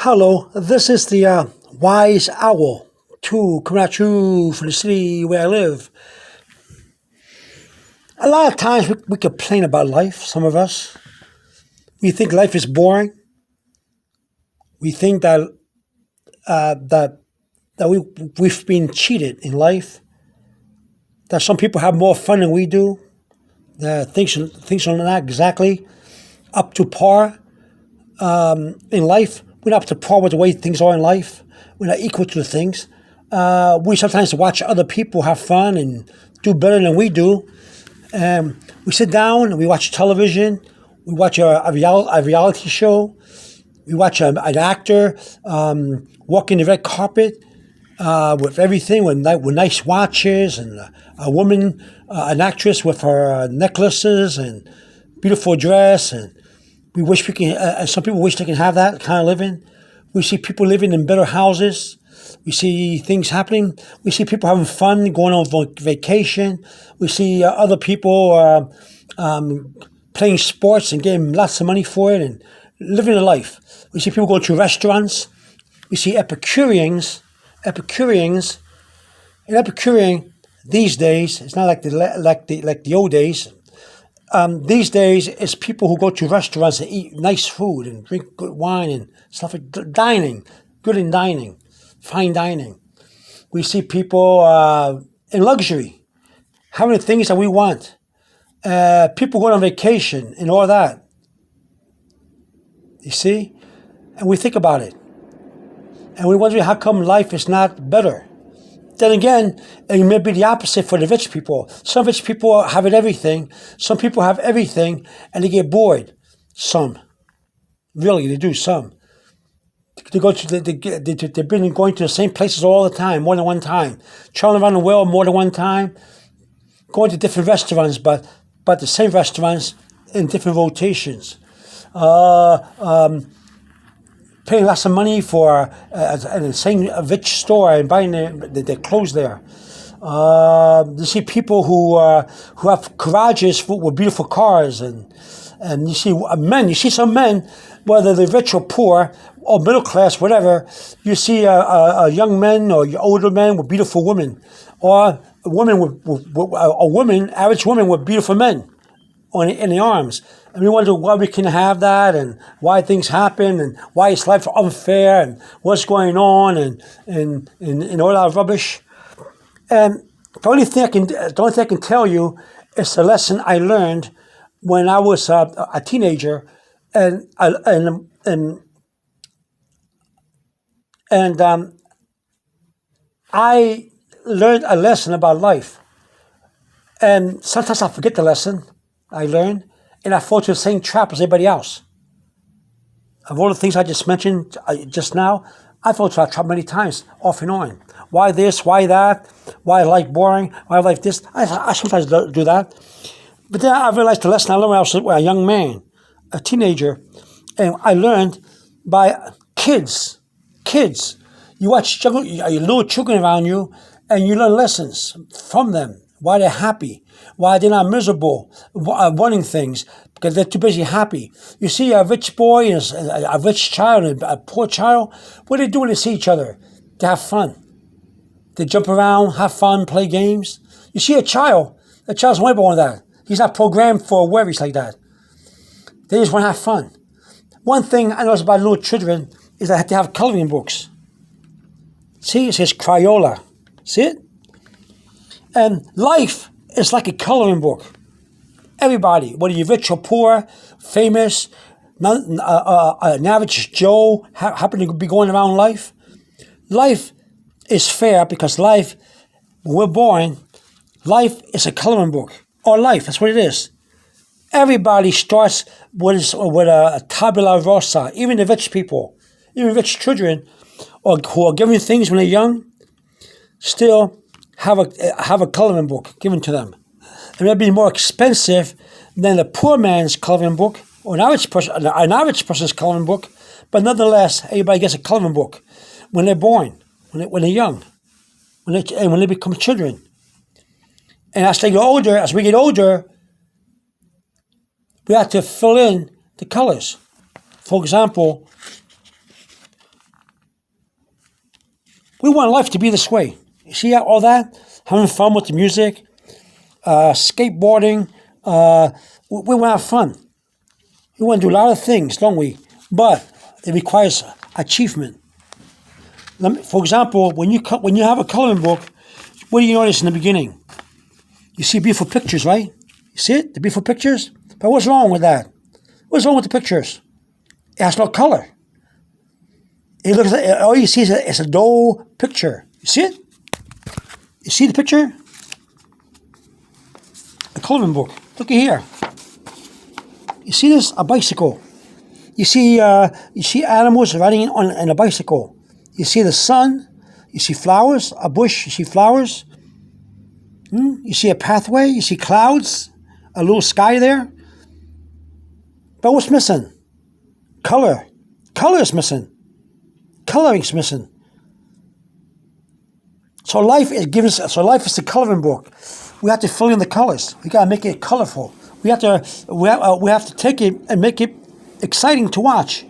Hello, this is the Wise Owl 2 coming at you from the city where I live. A lot of times we complain about life, some of us. We think life is boring. We think that we've been cheated in life, that some people have more fun than we do, that things are not exactly up to par in life. We're not up to par with the way things are in life. We're not equal to the things. We sometimes watch other people have fun and do better than we do. We sit down and we watch television. We watch a reality show. We watch an actor walking the red carpet with everything, with nice watches, and a woman, an actress with her necklaces and beautiful dress. And we wish we can. Some people wish they can have that kind of living. We see people living in better houses. We see things happening. We see people having fun, going on vacation. We see other people playing sports and getting lots of money for it and living a life. We see people go to restaurants. We see Epicureans. An Epicurean these days, it's not like the old days. These days, it's people who go to restaurants and eat nice food and drink good wine and stuff like dining, good in dining, fine dining. We see people in luxury, having the things that we want. People going on vacation and all that. You see? And we think about it. And we wonder how come life is not better. Then again, it may be the opposite for the rich people. Some rich people have everything. Some people have everything and they get bored. Some. Really, they do, some. They've been going to the same places all the time, more than one time. Traveling around the world more than one time. Going to different restaurants, but the same restaurants in different rotations. Paying lots of money for the same rich store and buying their clothes there. You see people who have garages with beautiful cars, and you see men. You see some men, whether they're rich or poor or middle class, whatever. You see a young men or older men with beautiful women, or a woman, average woman with beautiful men in the arms. And we wonder why we can have that, and why things happen, and why is life unfair, and what's going on, and all that rubbish. And the only thing I can tell you is the lesson I learned when I was a teenager, and I learned a lesson about life. And sometimes I forget the lesson I learned, and I fall into the same trap as everybody else. Of all the things I just mentioned just now, I fall into that trap many times, off and on. Why this? Why that? Why life boring? Why life this? I sometimes do that. But then I realized the lesson I learned when I was a young man, a teenager, and I learned by kids. You watch your little children around you, and you learn lessons from them. Why they're happy, why they're not miserable, wanting things, because they're too busy happy. You see a rich boy and a rich child and a poor child, what do they do when they see each other? They have fun. They jump around, have fun, play games. You see a child's not born with that. He's not programmed for worries like that. They just want to have fun. One thing I notice about little children is that they have coloring books. See, it says Crayola. See it? And life is like a coloring book. Everybody, whether you're rich or poor, famous, an average Joe, happen to be going around life. Life is fair because life, when we're born, life is a coloring book. Or life, that's what it is. Everybody starts with a tabula rasa, even the rich people, even rich children, or who are given things when they're young, still have a coloring book given to them. It may be more expensive than the poor man's coloring book or an average person's coloring book, but nonetheless, everybody gets a coloring book when they're born, when they're young, when they become children. And as we get older, we have to fill in the colors. For example, We want life to be this way. You see all that? Having fun with the music, skateboarding. We want to have fun. We want to do a lot of things, don't we? But it requires achievement. For example, when you have a coloring book, what do you notice in the beginning? You see beautiful pictures, right? You see it? The beautiful pictures? But what's wrong with that? What's wrong with the pictures? It has no color. It looks like, all you see is a dull picture. You see it? You see the picture? A coloring book. Look at here. You see this? A bicycle. You see animals riding on a bicycle. You see the sun. You see flowers. A bush. You see flowers. You see a pathway. You see clouds. A little sky there. But what's missing? Color. Color is missing. Coloring's missing. So life is the coloring book. We have to fill in the colors. We gotta make it colorful. We have to take it and make it exciting to watch.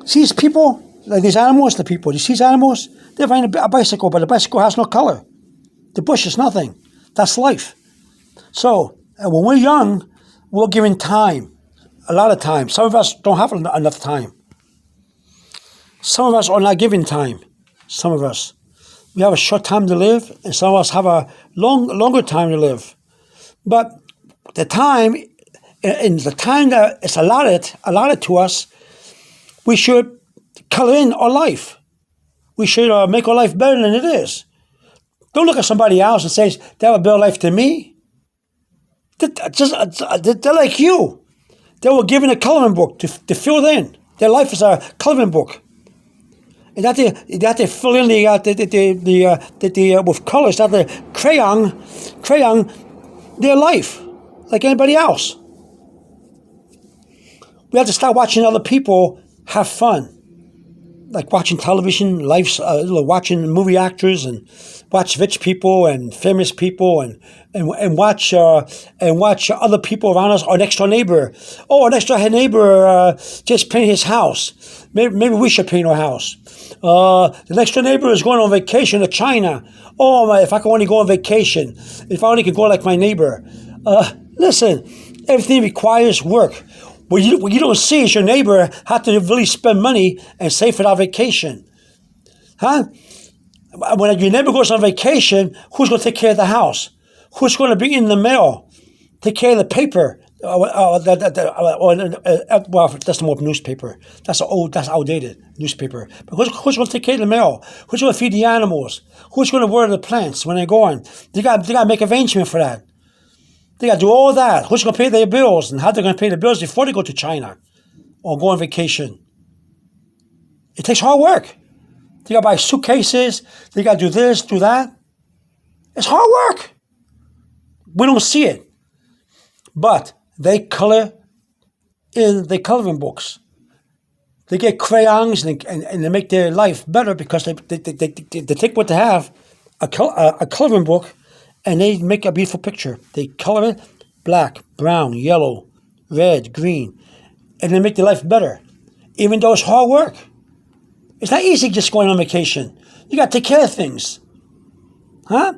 See these people, like these animals, the people. You see these animals? They're riding a bicycle, but the bicycle has no color. The bush is nothing. That's life. So when we're young, we're given time. A lot of time. Some of us don't have enough time. Some of us are not given time. Some of us. We have a short time to live, and some of us have a longer time to live. But the time, in the time that is allotted to us, we should color in our life. We should make our life better than it is. Don't look at somebody else and say, they have a better life than me. They're like you. They were given a coloring book to fill in. Their life is a coloring book. And that they fill in with colors, that the crayon, their life, like anybody else. We have to start watching other people have fun, like watching television, watching movie actors, and watch rich people and famous people, and watch other people around us. Our next door neighbor. Oh, our next door neighbor just painted his house. Maybe we should paint our house. The next door neighbor is going on vacation to China. Oh, if I could only go on vacation. If I only could go like my neighbor. Listen, everything requires work. What you don't see is your neighbor have to really spend money and save for that vacation. Huh? When your neighbor goes on vacation, who's going to take care of the house? Who's going to bring in the mail? Take care of the paper? Well, that's the more newspaper. That's outdated newspaper. But who's going to take care of the mail? Who's going to feed the animals? Who's going to water the plants when they're gone? They got to make arrangement for that. They got to do all that. Who's going to pay their bills, and how they're going to pay the bills before they go to China or go on vacation? It takes hard work. They got to buy suitcases. They got to do this, do that. It's hard work. We don't see it, but they color in the coloring books. They get crayons and they make their life better because they take what they have, a coloring book, and they make a beautiful picture. They color it black, brown, yellow, red, green, and they make their life better, even though it's hard work. It's not easy just going on vacation. You got to take care of things. Huh?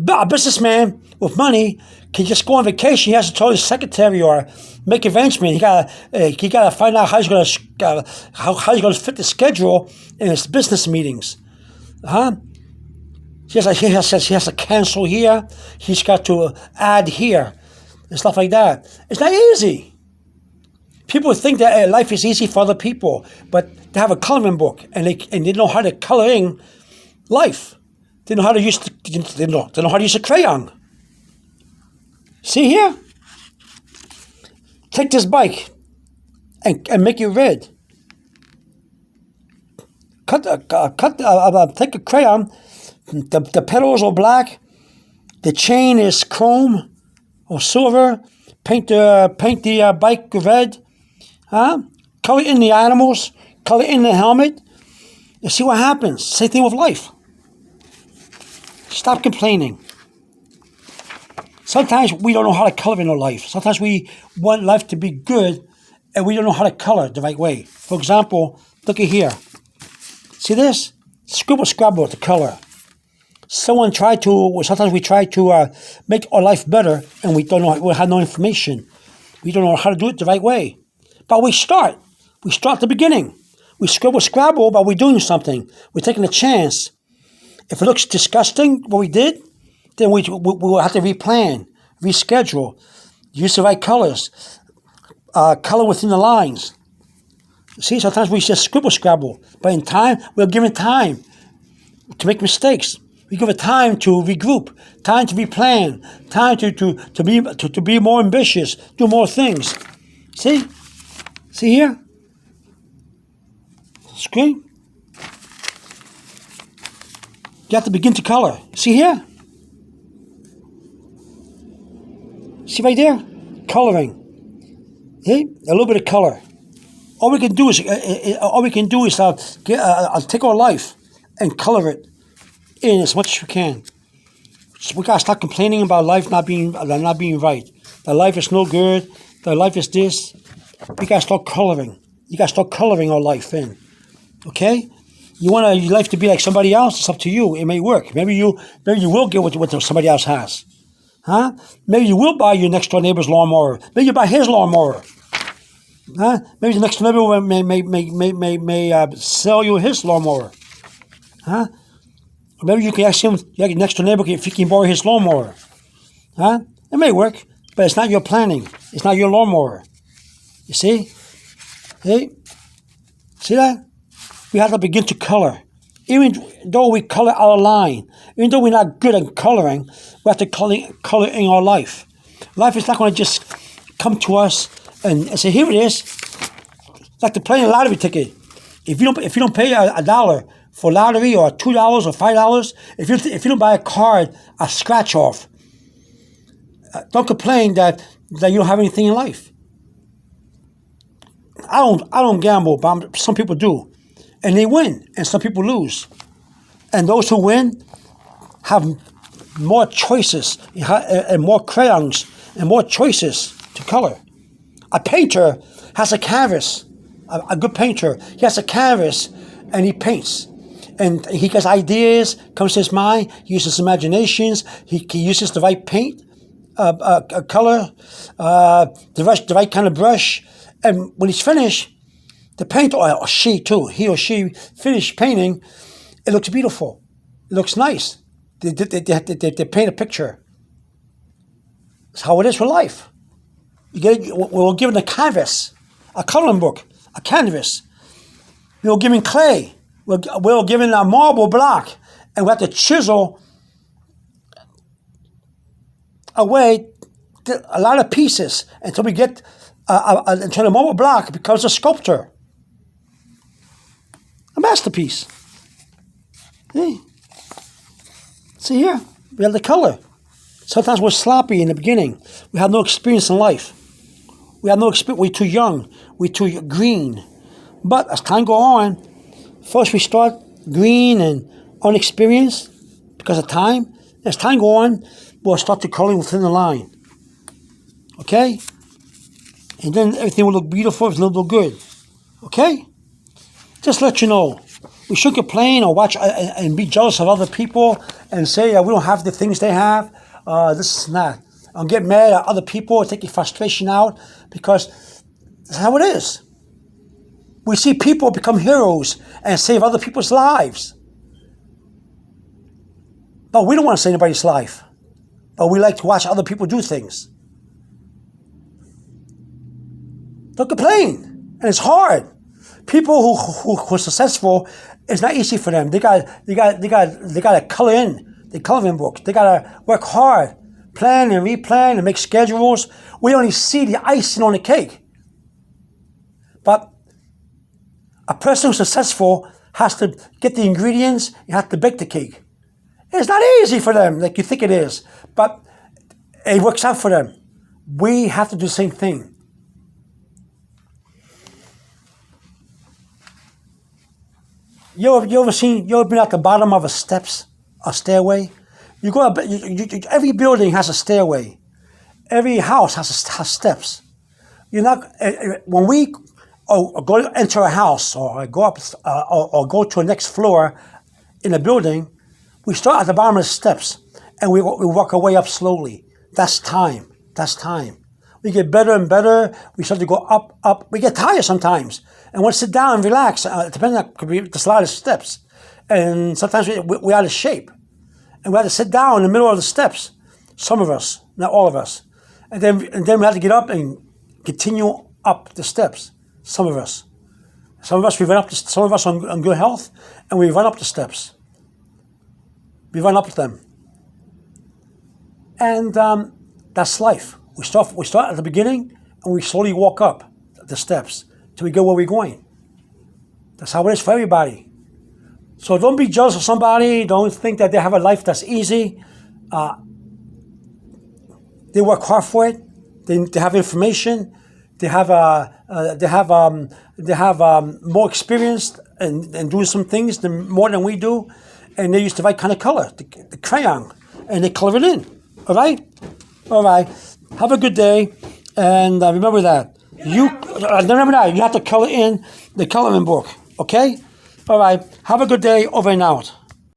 A businessman with money can just go on vacation. He has to tell his secretary or make arrangement. He got to find out how he's going to fit the schedule in his business meetings. Huh? He has to cancel here. He's got to add here and stuff like that. It's not easy. People think that life is easy for other people, but they have a coloring book and they know how to color in life. They know how to use a crayon. See here? Take this bike and make it red. Take a crayon. The pedals are black. The chain is chrome or silver. Paint the bike red. Huh? Color in the animals. Color in the helmet. And see what happens. Same thing with life. Stop complaining. Sometimes we don't know how to color in our life. Sometimes we want life to be good and we don't know how to color the right way. For example, look at here. See this? Scribble, scrabble, the color. Sometimes we try to make our life better, and we don't know, we have no information. We don't know how to do it the right way. But we start. We start at the beginning. We scribble, scrabble, but we're doing something. We're taking a chance. If it looks disgusting, what we did, then we'll have to replan, reschedule, use the right colors, color within the lines. See, sometimes we just scribble, scrabble, but in time, we're given time to make mistakes. We give it time to regroup, time to replan, time to be more ambitious, do more things. See here, screen. You have to begin to color. See here? See right there? Coloring. See? A little bit of color. All we can do is take our life and color it in as much as we can. So we gotta stop complaining about life not being right. That life is no good. That life is this. We gotta start coloring. You gotta start coloring our life in. Okay? You want your life to be like somebody else? It's up to you. It may work. Maybe you will get what somebody else has. Huh? Maybe you will buy your next door neighbor's lawnmower. Maybe you buy his lawnmower. Huh? Maybe the next door neighbor may sell you his lawnmower. Huh? Or maybe you can ask him, your next door neighbor, if he can borrow his lawnmower. Huh? It may work, but it's not your planning. It's not your lawnmower. You see? Hey? See that? We have to begin to color. Even though we color our line, even though we're not good at coloring, we have to color in our life. Life is not going to just come to us and say, here it is. It's like to play a lottery ticket. If you don't pay a dollar for lottery or $2 or $5, if you don't buy a card, a scratch off, don't complain that you don't have anything in life. I don't gamble, but some people do. And they win, and some people lose. And those who win have more choices and more crayons and more choices to color. A painter has a canvas, a good painter. He has a canvas and he paints. And he gets ideas, comes to his mind, he uses his imaginations, he uses the right paint, color, the right kind of brush. And when he's finished, the painter, or she too, he or she finished painting, it looks beautiful. It looks nice. They paint a picture. That's how it is for life. We're given a canvas, a coloring book, a canvas. We were given clay. We're given a marble block, and we have to chisel away a lot of pieces until we get until the marble block becomes a sculpture. A masterpiece. Hey. See here, we have the color. Sometimes we're sloppy in the beginning. We have no experience in life. We have no experience. We're too young. We're too green. But as time goes on, first we start green and unexperienced because of time. As time goes on, we'll start to color within the line. Okay? And then everything will look beautiful. It'll look good. Okay? Just let you know, we shouldn't complain or watch and be jealous of other people and say we don't have the things they have. This is not. And get mad at other people, take your frustration out because that's how it is. We see people become heroes and save other people's lives. But we don't want to save anybody's life. But we like to watch other people do things. Don't complain. And it's hard. People who are successful, it's not easy for them. They got to color in the coloring book. They got to work hard, plan and replan and make schedules. We only see the icing on the cake. But a person who's successful has to get the ingredients and have to bake the cake. It's not easy for them like you think it is, but it works out for them. We have to do the same thing. You ever been at the bottom of a stairway? You go up. Every building has a stairway. Every house has steps. You're not when we enter a house or go up or go to a next floor. in a building, we start at the bottom of the steps and we work our way up slowly. That's time. That's time. We get better and better. We start to go up, up. We get tired sometimes. And we'll sit down and relax. Depending on, there's a lot of steps. And sometimes we're out of shape. And we have to sit down in the middle of the steps. Some of us, not all of us. And then we have to get up and continue up the steps. Some of us. Some of us, some of us on good health, and we run up the steps. We run up them. And that's life. We start at the beginning, and we slowly walk up the steps till we get where we're going. That's how it is for everybody. So don't be jealous of somebody. Don't think that they have a life that's easy. They work hard for it. They have information. They have more experience and doing some things more than we do. And they use the right kind of color, the crayon, and they color it in. All right? All right. Have a good day. And remember that. You have to color in the coloring book. Okay? All right. Have a good day. Over and out.